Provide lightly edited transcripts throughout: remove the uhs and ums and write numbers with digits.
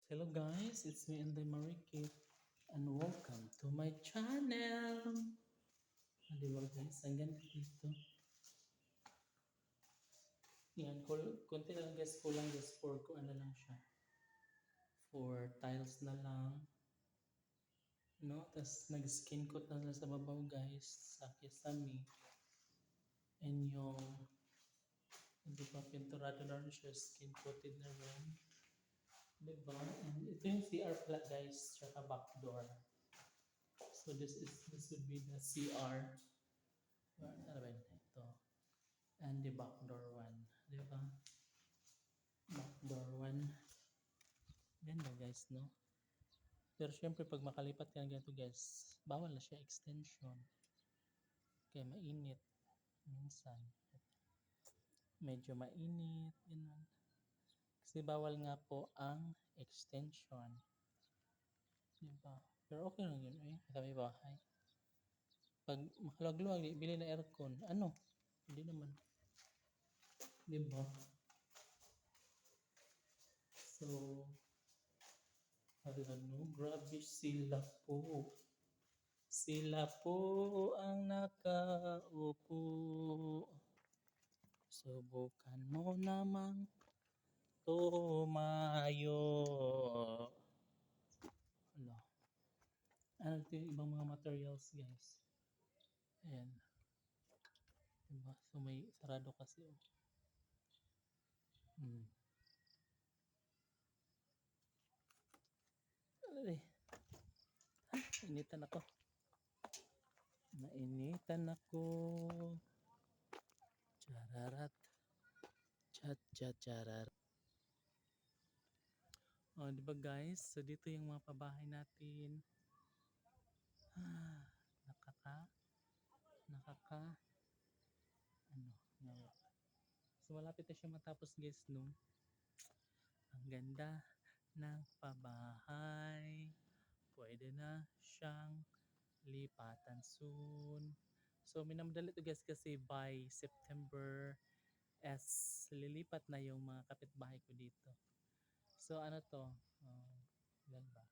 Hello guys, it's me and Mariki and welcome to my channel. Di ba guys, ang ganda dito. Yan, konti lang guys, kulang guys for ko ano lang siya. For tiles na lang. No? Tapos nag-skin coat na lang sa babaw guys, sa kisame. And yung, hindi pa pinturado na rin siya, skin coated na rin. Diba? And ito yung CR pala guys, tsaka back door. So this would be the CR. Ano ba yun? Ito. And the back door one. Di ba? Back door one. Ganda guys, no? Pero syempre pag makalipat ka na ganito guys, bawal na siya extension. Kaya mainit. Minsan. Medyo mainit. Ganun. Kasi bawal nga po ang extension. Di ba? Pero okay lang yun eh. Kami bahay. Pag makaluwag-luwag, bili na aircon. Ano? Hindi naman. Di ba? So, ano, grabe sila po. Sila po ang nakaupo. Subukan mo namang tumayo. Ano? Ano ito yung ibang mga materials guys? Ayan. Diba? So may sarado kasi. Oh. Ay, initan ako. Nainitan ako. Chararat. Chat. Oh, di ba guys? So dito yung mga pabahay natin. Ah, nakaka ano, no. So malapit na siya matapos guys, no. Ang ganda ng pabahay. Pwede na siyang lipatan soon. So minamadali to guys kasi by September as lilipat na yung mga kapitbahay ko dito. So ano to? Ilan ba?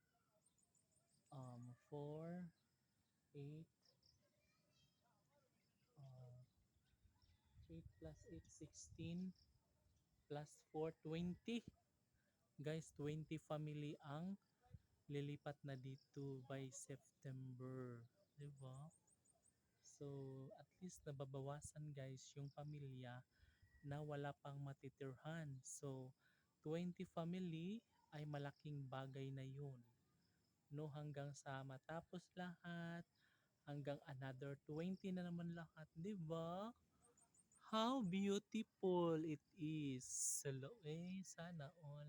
4, 8, 8 plus 8, 16 plus 4, 20. Guys, 20 family ang lilipat na dito by September. Diba? So, at least nababawasan guys yung pamilya na wala pang matitirhan. So, 20 family ay malaking bagay na yun. No, hanggang sa matapos lahat, hanggang another 20 na naman lahat. Diba? How beautiful it is. Hello, sana all.